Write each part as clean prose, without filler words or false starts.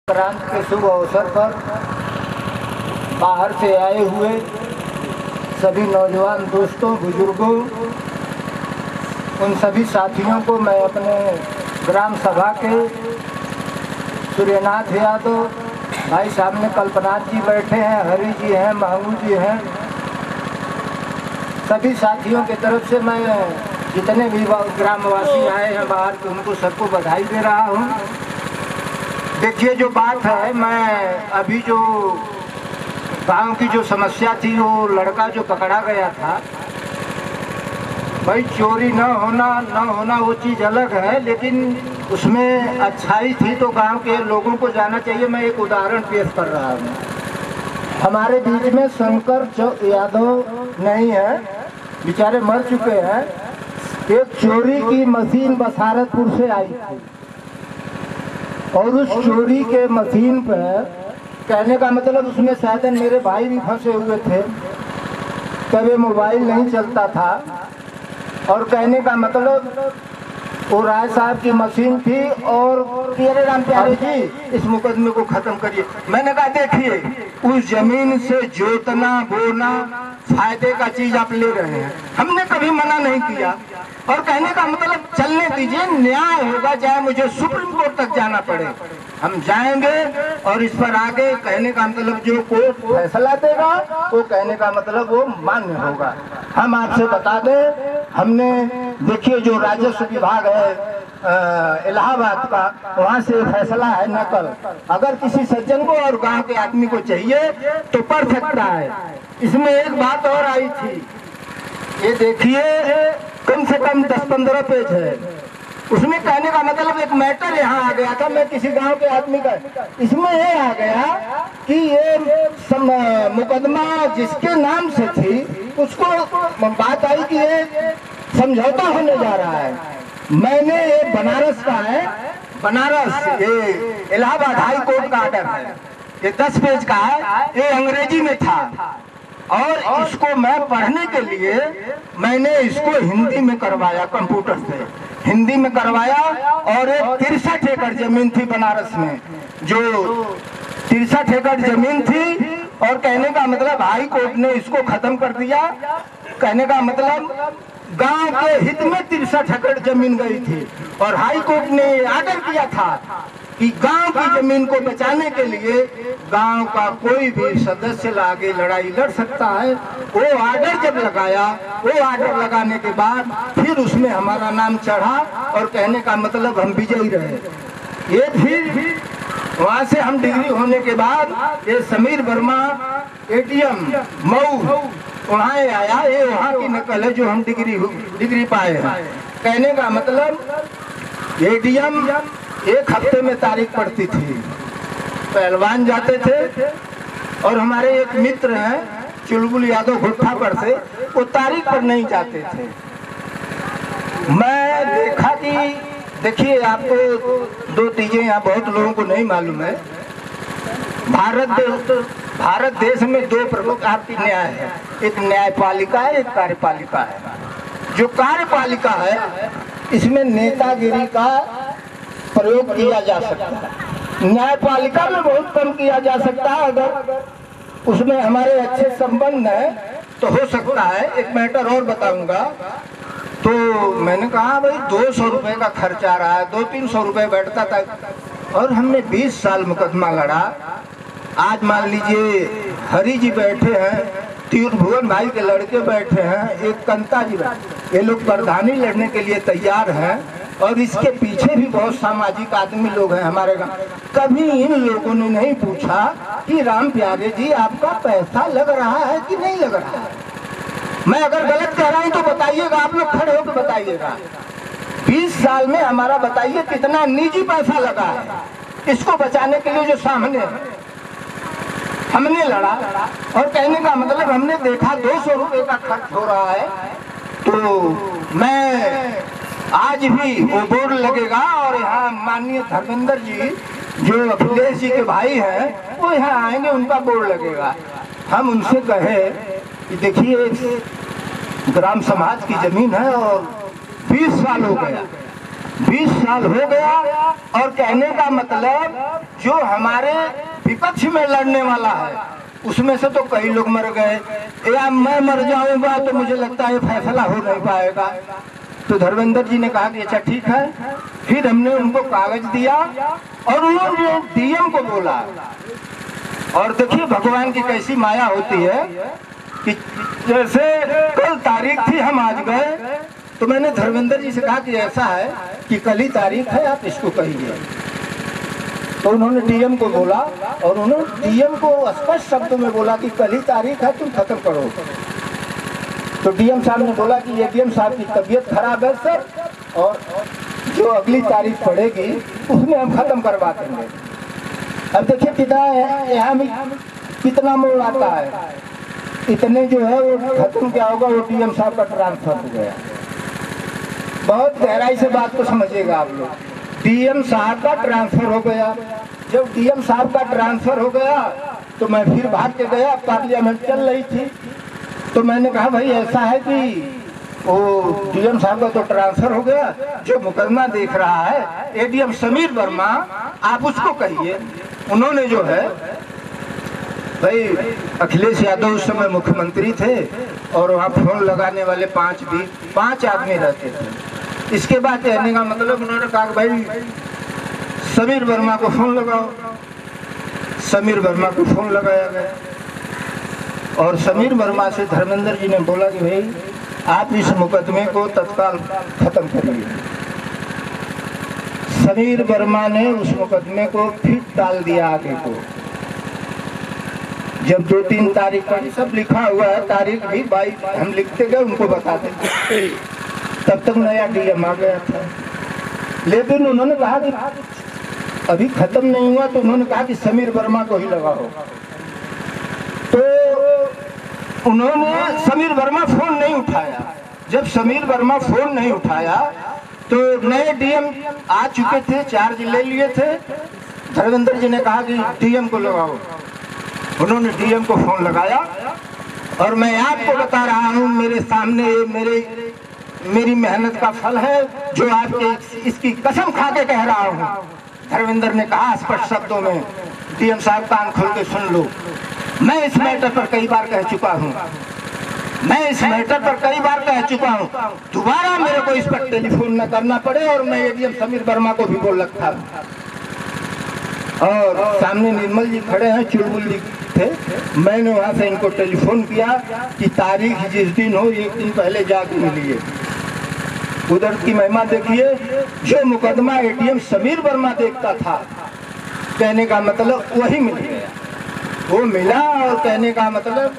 संक्रांति के शुभ अवसर पर बाहर से आए हुए सभी नौजवान दोस्तों, बुजुर्गों, उन सभी साथियों को मैं अपने ग्राम सभा के सूर्यनाथ यादव भाई सामने कल्पनाथ जी बैठे हैं, हरि जी हैं, महंगू जी हैं, सभी साथियों की तरफ से मैं जितने भी ग्रामवासी आए हैं बाहर के उनको सबको बधाई दे रहा हूँ। देखिए, जो बात है, मैं अभी जो गांव की जो समस्या थी, वो लड़का जो पकड़ा गया था, भाई चोरी न होना वो चीज़ अलग है, लेकिन उसमें अच्छाई थी तो गांव के लोगों को जाना चाहिए। मैं एक उदाहरण पेश कर रहा हूँ। हमारे बीच में शंकर यादव नहीं है, बेचारे मर चुके हैं। एक चोरी की मशीन बसारतपुर से आई थी और उस चोरी के मशीन पर, कहने का मतलब उसमें शायद मेरे भाई भी फंसे हुए थे, तब मोबाइल नहीं चलता था, और कहने का मतलब वो राय साहब की मशीन थी। और तेरे राम प्यारे जी, इस मुकदमे को खत्म करिए। मैंने कहा देखिए, उस जमीन से जोतना बोना फायदे का चीज आप ले रहे हैं, हमने कभी मना नहीं किया। और कहने का मतलब चलने दीजिए, न्याय होगा, चाहे मुझे सुप्रीम कोर्ट तक जाना पड़े, हम जाएंगे। और इस पर आगे कहने का मतलब जो कोर्ट फैसला देगा वो कहने का मतलब वो मान्य होगा। हम आपसे बता दें, हमने देखिए जो राजस्व विभाग है इलाहाबाद का, वहाँ से फैसला है नकल, अगर किसी सज्जन को और गांव के आदमी को चाहिए तो पढ़ सकता है। इसमें एक बात और आई थी, ये देखिए कम से कम 10-15 पेज है। उसमें कहने का मतलब एक मैटर यहाँ आ गया था, मैं किसी गांव के आदमी का, इसमें ये आ गया कि ये मुकदमा जिसके नाम से थी उसको बात आई कि ये समझौता होने जा रहा है। मैंने ये बनारस का है, बनारस ये इलाहाबाद हाई कोर्ट का आर्डर है, ये 10 पेज का है, ये अंग्रेजी में था और इसको मैं पढ़ने के लिए मैंने इसको हिंदी में करवाया, कंप्यूटर से हिंदी में करवाया। और एक 63 एकड़ जमीन थी बनारस में, जो 63 एकड़ जमीन थी, और कहने का मतलब हाई कोर्ट ने इसको खत्म कर दिया। कहने का मतलब गांव के हित में 63 एकड़ जमीन गई थी और हाई कोर्ट ने आर्डर किया था कि गांव की जमीन को बचाने के लिए गांव का कोई भी सदस्य आगे लड़ाई लड़ सकता है। वो आर्डर जब लगाया, वो आर्डर लगाने के बाद फिर उसमें हमारा नाम चढ़ा और कहने का मतलब हम विजयी रहे। ये फिर वहाँ से हम डिग्री होने के बाद ये समीर वर्मा एटीएम मऊ वहाँ आया, ये वहाँ की नकल है जो हम डिग्री पाए हैं। कहने का मतलब एटीएम एक हफ्ते में तारीख पड़ती थी, पहलवान जाते थे, और हमारे एक मित्र हैं चुलबुल यादव भुट्टा पर से, वो तारीख पर नहीं जाते थे। मैं देखा कि देखिए, आपको दो चीजें यहाँ बहुत लोगों को नहीं मालूम है। भारत देश में दो प्रकार की न्याय है, एक न्यायपालिका है, एक कार्यपालिका है। जो कार्यपालिका है इसमें नेतागिरी का प्रयोग किया जा सकता है, न्यायपालिका में बहुत कम किया जा सकता है। अगर उसमें हमारे अच्छे संबंध हैं तो हो सकता है। एक मैटर और बताऊंगा, तो मैंने कहा भाई 200 रुपए का खर्चा आ रहा है, 200-300 रुपए बैठता था, और हमने 20 साल मुकदमा लड़ा। आज मान लीजिए हरि जी बैठे हैं, तीर भुवन भाई के लड़के बैठे हैं, एक कंता जी बैठे, ये लोग प्रधानी लड़ने के लिए तैयार हैं, और इसके पीछे भी बहुत सामाजिक आदमी लोग हैं हमारे गाँव। कभी इन लोगों ने नहीं पूछा कि राम प्यारे जी आपका पैसा लग रहा है कि नहीं लग रहा है। मैं अगर गलत कह रहा हूँ तो बताइएगा, आप लोग खड़े होकर बताइएगा। 20 साल में हमारा बताइए कितना निजी पैसा लगा है, इसको बचाने के लिए जो सामने हमने लड़ा। और कहने का मतलब हमने देखा 200 रुपए का खर्च हो रहा है, तो मैं आज भी वो बोर्ड लगेगा, और यहाँ माननीय धर्मेंद्र जी जो अखिलेश जी के भाई हैं वो यहाँ आएंगे, उनका बोर्ड लगेगा। हम उनसे कहे कि देखिए ग्राम समाज की जमीन है और 20 साल हो गया, 20 साल हो गया। और कहने का मतलब जो हमारे विपक्ष में लड़ने वाला है उसमें से तो कई लोग मर गए, या मैं मर जाऊंगा तो मुझे लगता है फैसला हो नहीं पाएगा। तो धर्मेंद्र जी ने कहा कि अच्छा ठीक है। फिर हमने उनको कागज दिया और उन्होंने डीएम को बोला। और देखिए भगवान की कैसी माया होती है कि जैसे कल तारीख थी, हम आज गए तो मैंने धर्मेंद्र जी से कहा कि ऐसा है कि कल ही तारीख है, आप इसको कहिए। तो उन्होंने डीएम को बोला और उन्होंने डीएम को स्पष्ट शब्दों में बोला कि कल ही तारीख है, तुम खत्म करो। तो डीएम साहब ने बोला कि एडीएम साहब की तबीयत खराब है सर, और जो अगली तारीख पड़ेगी उसमें हम खत्म करवा देंगे। अब देखिए कितना यहाँ में कितना मोड़ आता है, इतने जो है वो खत्म क्या होगा, वो डीएम साहब का ट्रांसफर हो गया। बहुत गहराई से बात को समझिएगा आप लोग। डीएम साहब का ट्रांसफर हो गया। जब डीएम साहब का ट्रांसफर हो गया तो मैं फिर भाग के गया, पार्लियामेंट चल रही थी। तो मैंने कहा भाई ऐसा है कि वो डीएम साहब का तो ट्रांसफर हो गया, जो मुकदमा देख रहा है एडीएम समीर वर्मा, आप उसको कहिए। उन्होंने जो है भाई अखिलेश यादव उस समय मुख्यमंत्री थे और वहाँ फोन लगाने वाले 5 आदमी रहते थे। इसके बाद कहने का मतलब उन्होंने कहा भाई समीर वर्मा को फोन लगाओ। समीर वर्मा को फोन लगाया गया और समीर वर्मा से धर्मेंद्र जी ने बोला कि भाई आप इस मुकदमे को तत्काल खत्म करिए। समीर वर्मा ने उस मुकदमे को फिर टाल दिया आगे को। जब 2-3 तारीख पर सब लिखा हुआ है, तारीख भी भाई हम लिखते गए उनको बताते थे, तब तक नया डीएम आ गया था। लेकिन उन्होंने कहा कि अभी खत्म नहीं हुआ, तो उन्होंने कहा कि समीर वर्मा को ही लगाओ। तो उन्होंने समीर वर्मा फोन नहीं उठाया। जब समीर वर्मा फोन नहीं उठाया तो नए डीएम आ चुके थे, चार्ज ले लिए थे। धर्मेंद्र जी ने कहा कि डीएम को लगाओ। उन्होंने डीएम को फोन लगाया और मैं आपको बता रहा हूँ, मेरे सामने मेरी मेहनत का फल है जो आपके इसकी कसम खा के कह रहा हूँ। धर्मेंद्र ने कहा स्पष्ट शब्दों में, डीएम साहब कान खोल के सुन लो, मैं इस मैटर पर कई बार कह चुका हूँ, दोबारा मेरे को इस पर टेलीफोन न करना पड़े। और मैं एडीएम समीर वर्मा को भी बोल रखा हूँ। और सामने निर्मल जी खड़े हैं, चुलबुल जी थे। मैंने वहाँ से इनको टेलीफोन किया कि तारीख जिस दिन हो 1 दिन पहले जाके मिलिए। उधर की महिमा देखिए, जो मुकदमा एडीएम समीर वर्मा देखता था, कहने का मतलब वही मिल गया। वो मिला और कहने का मतलब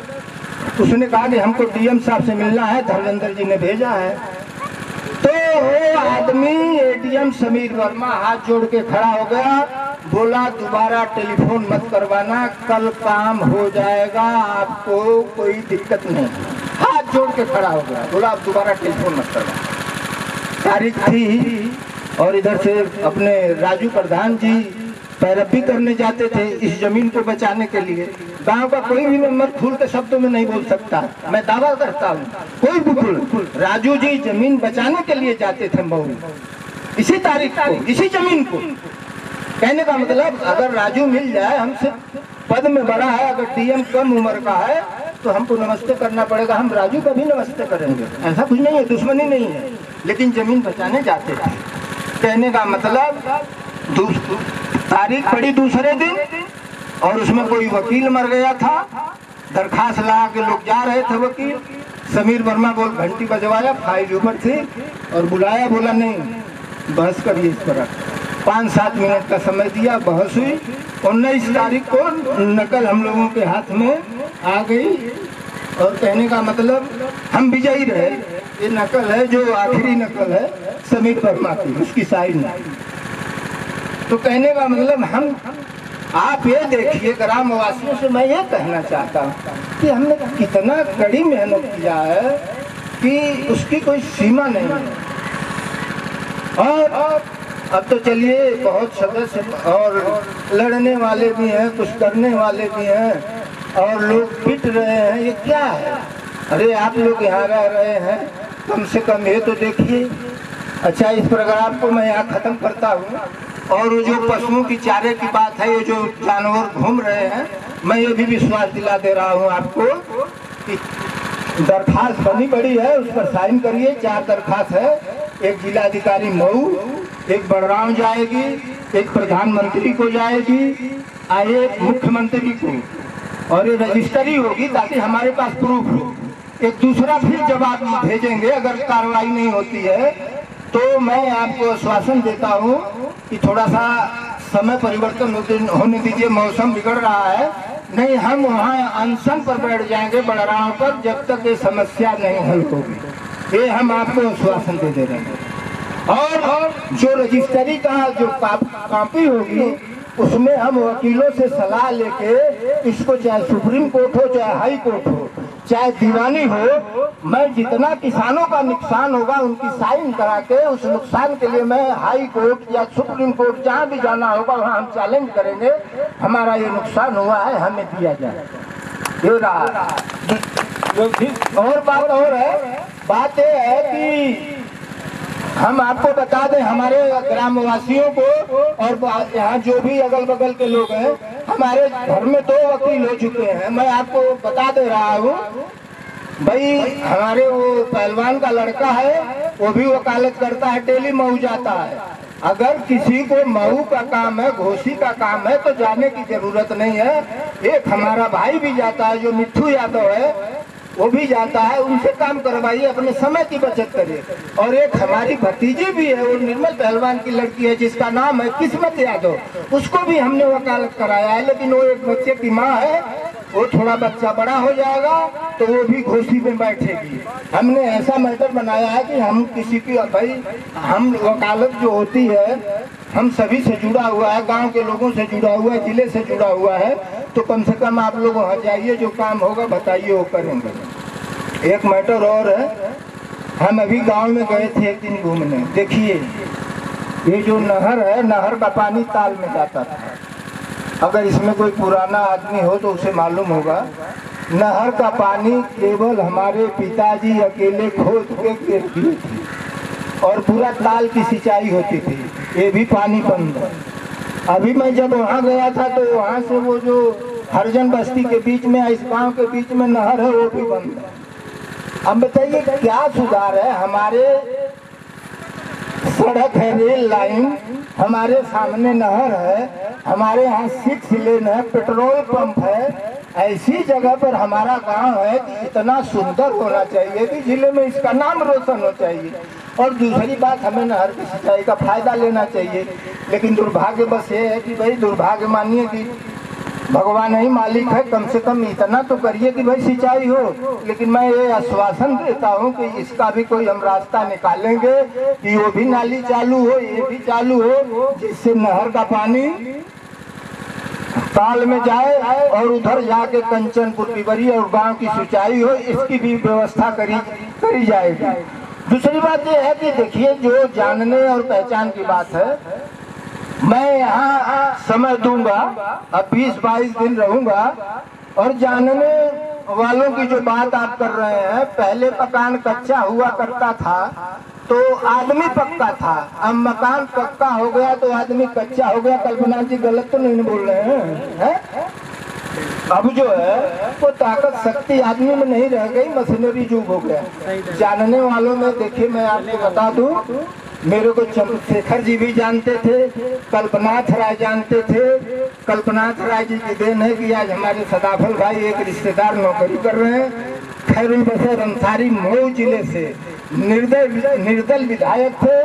उसने कहा कि हमको डीएम साहब से मिलना है, धर्मेंद्र जी ने भेजा है। तो वो आदमी एडीएम समीर वर्मा हाथ जोड़ के खड़ा हो गया, बोला दोबारा टेलीफोन मत करवाना, कल काम हो जाएगा, आपको कोई दिक्कत नहीं। हाथ जोड़ के खड़ा हो गया, बोला आप दोबारा टेलीफोन मत करवाना। तारीख थी और इधर से अपने राजू प्रधान जी पैरवी करने जाते थे इस जमीन को बचाने के लिए। गांव का कोई भी मेंबर खुल के शब्दों में नहीं बोल सकता, मैं दावा करता हूँ, कोई भी खुल। राजू जी जमीन बचाने के लिए जाते थे मऊ, इसी तारीख को, इसी जमीन को। कहने का मतलब अगर राजू मिल जाए, हमसे पद में बड़ा है, अगर डीएम कम उम्र का है तो हमको नमस्ते करना पड़ेगा, हम राजू का भी नमस्ते करेंगे। ऐसा कुछ नहीं है, दुश्मनी नहीं है, लेकिन जमीन बचाने जाते थे। कहने का मतलब तारीख पड़ी दूसरे दिन और उसमें कोई वकील मर गया था। दरखास्त ला के लोग जा रहे थे वकील। समीर वर्मा बोल घंटी बजवाया, फाइल ऊपर थी और बुलाया, बोला नहीं बहस करिए इस पर। 5-7 मिनट का समय दिया, बहस हुई। 19 तारीख को नकल हम लोगों के हाथ में आ गई और कहने का मतलब हम विजयी रहे। ये नकल है जो आखिरी नकल है समीर वर्मा की, उसकी साइन नहीं। तो कहने का मतलब हम, आप ये देखिए, ग्रामवासियों से मैं ये कहना चाहता हूँ कि हमने कितना कड़ी मेहनत किया है कि उसकी कोई सीमा नहीं है। और अब तो चलिए बहुत सदस्य और लड़ने वाले भी हैं, कुछ करने वाले भी हैं और लोग पिट रहे हैं, ये क्या है? अरे आप लोग यहाँ रह रहे हैं, कम से कम ये तो देखिए अच्छा, इस प्रोग्राम को मैं यहाँ ख़त्म करता हूँ। और वो जो पशुओं की चारे की बात है, ये जो जानवर घूम रहे हैं, मैं ये भी विश्वास दिला दे रहा हूँ आपको कि दरखास्त बनी पड़ी है, उस पर साइन करिए। 4 दरखास्त है, एक जिलाधिकारी मऊ, एक बड़राम जाएगी, एक प्रधानमंत्री को जाएगी, एक मुख्यमंत्री को, और ये रजिस्ट्री होगी ताकि हमारे पास प्रूफ हो। एक दूसरा फिर जवाब भेजेंगे अगर कार्रवाई नहीं होती है तो। मैं आपको आश्वासन देता हूँ कि थोड़ा सा समय परिवर्तन होने दीजिए, मौसम बिगड़ रहा है, नहीं हम वहाँ अनशन पर बैठ जाएंगे बड़राव पर जब तक ये समस्या नहीं हल होगी। ये हम आपको आश्वासन दे रहे हैं। और जो रजिस्ट्री का जो कॉपी होगी उसमें हम वकीलों से सलाह लेके इसको, चाहे सुप्रीम कोर्ट हो, चाहे हाई कोर्ट हो, चाहे दीवानी हो, मैं जितना किसानों का नुकसान होगा उनकी साइन करा के उस नुकसान के लिए मैं हाई कोर्ट या सुप्रीम कोर्ट जहाँ भी जाना होगा वहाँ हम चैलेंज करेंगे, हमारा ये नुकसान हुआ है, हमें दिया जाए। ये रहा। और बात और है, बात ये है कि हम आपको बता दें, हमारे ग्रामवासियों को और यहाँ जो भी अगल बगल के लोग हैं, हमारे घर में 2 वकील हो चुके हैं। मैं आपको बता दे रहा हूँ भाई, हमारे वो पहलवान का लड़का है, वो भी वकालत करता है, डेली मऊ जाता है। अगर किसी को मऊ का काम है, घोसी का काम है तो जाने की जरूरत नहीं है। एक हमारा भाई भी जाता है जो मिट्ठू यादव है, वो भी जाता है, उनसे काम करवाइए, अपने समय की बचत करिए। और एक हमारी भतीजी भी है, वो निर्मल पहलवान की लड़की है जिसका नाम है किस्मत यादव, उसको भी हमने वकालत कराया है। लेकिन वो एक बच्चे की माँ है, वो थोड़ा बच्चा बड़ा हो जाएगा तो वो भी घोसी में बैठेगी। हमने ऐसा मैटर बनाया है कि हम किसी की, भाई हम वकालत जो होती है हम सभी से जुड़ा हुआ है, गांव के लोगों से जुड़ा हुआ है, जिले से जुड़ा हुआ है, तो कम से कम आप लोग वहाँ जाइए, जो काम होगा बताइए, वो करेंगे। एक मैटर और है, हम अभी गांव में गए थे एक दिन घूमने। देखिए ये जो नहर है, नहर का पानी ताल में जाता था। अगर इसमें कोई पुराना आदमी हो तो उसे मालूम होगा, नहर का पानी केवल हमारे पिताजी अकेले खोद के दिए थे और पूरा ताल की सिंचाई होती थी। ये भी पानी बंद है। अभी मैं जब वहाँ गया था तो वहाँ से वो जो हरिजन बस्ती के बीच में, इस गांव के बीच में नहर है, वो भी बंद है। अब बताइए क्या सुधार है? हमारे सड़क है, रेल लाइन, हमारे सामने नहर है, हमारे यहाँ 6 लेन है, पेट्रोल पंप है। ऐसी जगह पर हमारा गांव है कि इतना सुंदर होना चाहिए कि जिले में इसका नाम रोशन हो चाहिए। और दूसरी बात, हमें नहर की सिंचाई का फायदा लेना चाहिए। लेकिन दुर्भाग्य बस ये है कि भाई, दुर्भाग्य मानिए कि भगवान ही मालिक है, कम से कम इतना तो करिए कि भाई सिंचाई हो। लेकिन मैं ये आश्वासन देता हूँ कि इसका भी कोई हम रास्ता निकालेंगे कि वो भी नाली चालू हो, ये भी चालू हो, जिससे नहर का पानी ताल में जाए और उधर जाके कंचनपुर पिपरी और गांव की सिंचाई हो, इसकी भी व्यवस्था करी जाएगी। दूसरी बात यह है कि देखिए, जो जानने और पहचान की बात है, मैं यहाँ समय दूंगा, अब 20-22 दिन रहूंगा, और जानने वालों की जो बात आप कर रहे हैं, पहले मकान कच्चा हुआ करता था तो आदमी पक्का था, अब मकान पक्का हो गया तो आदमी कच्चा हो गया। कल्पना जी गलत तो नहीं बोल रहे हैं? अब जो है वो ताकत शक्ति आदमी में नहीं रह गई, मशीनरी युग हो गया। जानने वालों में देखिए, मैं आपको बता दूं, मेरे को चंद्रशेखर जी भी जानते थे, कल्पनाथ राय जानते थे। कल्पनाथ राय जी की देन है कि आज हमारे सदाफल भाई एक रिश्तेदार नौकरी कर रहे हैं। खैरुल बसर अंसारी मऊ जिले से निर्दल विधायक थे,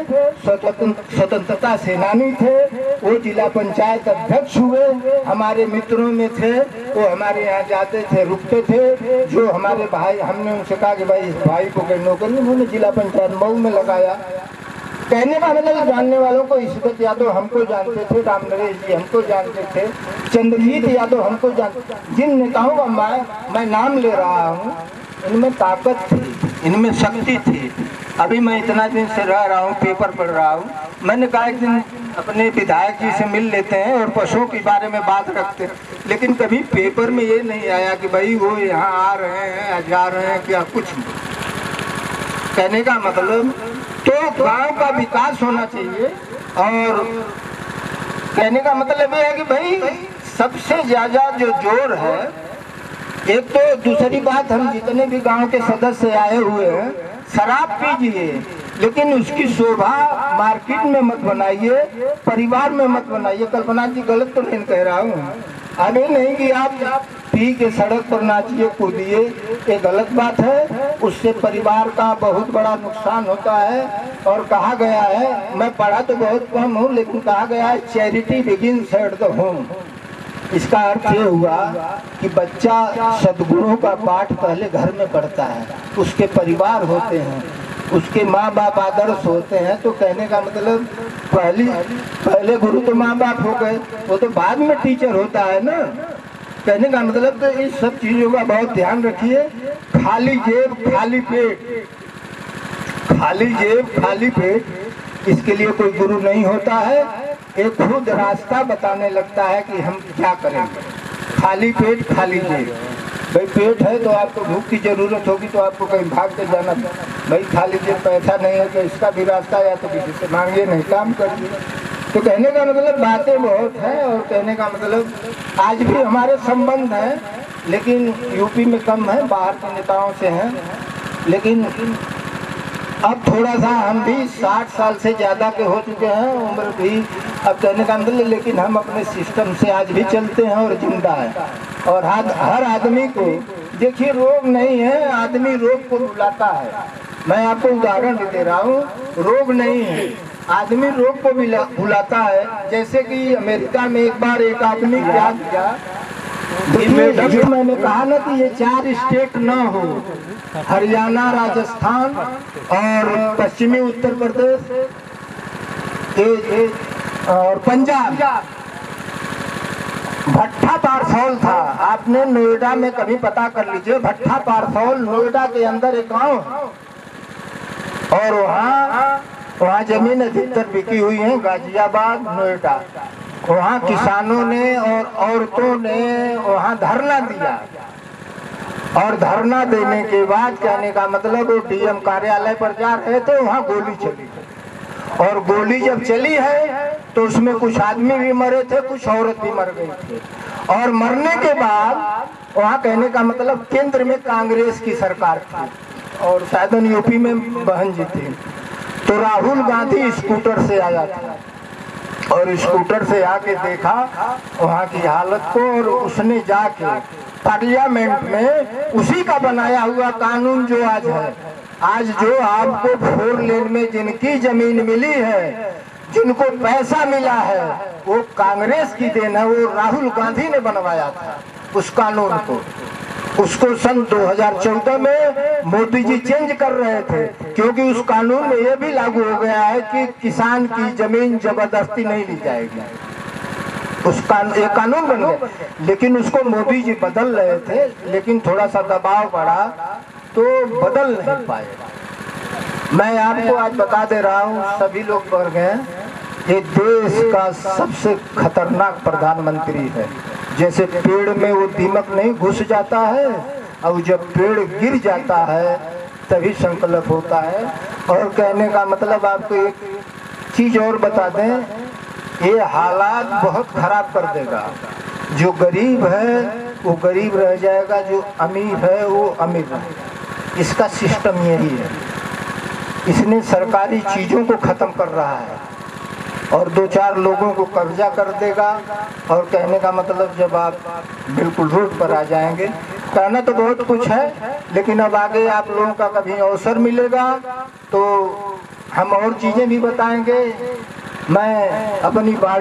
स्वतंत्रता सेनानी थे, वो जिला पंचायत अध्यक्ष हुए, हमारे मित्रों में थे, वो हमारे यहाँ जाते थे, रुकते थे। जो हमारे भाई, हमने उनसे कहा कि भाई इस भाई को कोई नौकरी, उन्होंने जिला पंचायत मऊ में लगाया। कहने का मतलब, जानने वालों को इस्मत यादव हमको जानते थे, राम नरेश जी हमको जानते थे, चंद्रजीत यादव हमको जानते। जिन नेताओं का मैं नाम ले रहा हूँ, इनमें ताकत थी, इनमें शक्ति थी। अभी मैं इतना दिन से रह रहा हूँ, पेपर पढ़ रहा हूँ, मैंने कहा एक दिन अपने विधायक जी से मिल लेते हैं और पशुओं के बारे में बात रखते हैं। लेकिन कभी पेपर में ये नहीं आया कि भाई वो यहाँ आ रहे हैं या जा रहे हैं, क्या कुछ नहीं। कहने का मतलब तो गांव का विकास होना चाहिए। और कहने का मतलब ये है कि भाई सबसे ज्यादा जो जोर है, एक तो दूसरी बात, हम जितने भी गांव के सदस्य आए हुए हैं, शराब पीजिए लेकिन उसकी शोभा मार्केट में मत बनाइए, परिवार में मत बनाइए। कल्पना जी गलत तो नहीं कह रहा हूँ, अभी नहीं कि आप पी के सड़क पर नाचिए कूदिए, ये गलत बात है। उससे परिवार का बहुत बड़ा नुकसान होता है। और कहा गया है, मैं पढ़ा तो बहुत कम हूँ, लेकिन कहा गया है charity begins at the home. इसका अर्थ ये हुआ कि बच्चा सद्गुणों का पाठ पहले घर में पढ़ता है, उसके परिवार होते हैं, उसके माँ बाप आदर्श होते हैं। तो कहने का मतलब पहले गुरु तो माँ बाप हो गए, वो तो बाद में टीचर होता है ना। कहने का मतलब तो इस सब चीजों का बहुत ध्यान रखिए। खाली जेब खाली पेट, खाली जेब खाली पेट, इसके लिए कोई गुरु नहीं होता है। एक खुद रास्ता बताने लगता है कि हम क्या करेंगे। खाली पेट खाली जेब, भाई पेट है तो आपको भूख की जरूरत होगी तो आपको कहीं भाग के जाना, भाई खाली जेब पैसा नहीं है तो इसका भी रास्ता, या तो किसी से मांगिए नहीं काम करिए। तो कहने का मतलब बातें बहुत हैं। और कहने का मतलब आज भी हमारे संबंध हैं, लेकिन यूपी में कम है, बाहर के नेताओं से हैं। लेकिन अब थोड़ा सा हम भी 60 साल से ज़्यादा के हो चुके हैं, उम्र भी अब कहने का मतलब, लेकिन हम अपने सिस्टम से आज भी चलते हैं और जिंदा है। और हर आदमी को देखिए, रोग नहीं है, आदमी रोग को बुलाता है। मैं आपको उदाहरण दे रहा हूँ, रोग नहीं है, आदमी रोग को बुलाता है। जैसे कि अमेरिका में एक बार एक आदमी क्या किया, जो मैंने कहा ना कि ये 4 स्टेट न हो, हरियाणा, राजस्थान और पश्चिमी उत्तर प्रदेश और पंजाब, भट्ठा पारसौल था। आपने नोएडा में कभी पता कर लीजिए, भट्ठा पारसौल नोएडा के अंदर एक गाँव है। और वहाँ जमीन अधिकतर बिकी हुई है, गाजियाबाद, नोएडा। वहाँ किसानों ने और औरतों ने वहाँ धरना दिया। और धरना देने के बाद कहने का मतलब वो डीएम कार्यालय पर जा रहे थे, वहाँ गोली चली। और गोली जब चली है तो उसमें कुछ आदमी भी मरे थे, कुछ औरत भी मर गई थी। और मरने के बाद वहाँ कहने का मतलब केंद्र में कांग्रेस की सरकार थी और शायद यूपी में बहन जी थी। तो राहुल गांधी स्कूटर से आया था और स्कूटर से आके देखा वहाँ की हालत को, और उसने जाके पार्लियामेंट में उसी का बनाया हुआ कानून जो आज जो आपको 4 लेन में जिनकी जमीन मिली है, जिनको पैसा मिला है, वो कांग्रेस की देन है। वो राहुल गांधी ने बनवाया था उस कानून को। उसको सन 2014 में मोदी जी चेंज कर रहे थे, क्योंकि उस कानून में ये भी लागू हो गया है कि किसान की जमीन जबरदस्ती नहीं ली जाएगी। ये कानून बन गया, लेकिन उसको मोदी जी बदल रहे थे, लेकिन थोड़ा सा दबाव बढ़ा तो बदल नहीं पाए। मैं आपको आज बता दे रहा हूँ, सभी लोग बढ़ गए, ये देश का सबसे खतरनाक प्रधानमंत्री है। जैसे पेड़ में वो दीमक नहीं घुस जाता है, और जब पेड़ गिर जाता है तभी संकल्प होता है। और कहने का मतलब आपको एक चीज और बता दें, ये हालात बहुत खराब कर देगा। जो गरीब है वो गरीब रह जाएगा, जो अमीर है वो अमीर रहेगा। इसका सिस्टम यही है। इसने सरकारी चीजों को खत्म कर रहा है और 2-4 लोगों को कब्जा कर देगा। और कहने का मतलब जब आप बिल्कुल रोड पर आ जाएंगे, कहना तो बहुत कुछ है, लेकिन अब आगे आप लोगों का कभी अवसर मिलेगा तो हम और चीजें भी बताएंगे। मैं अपनी बात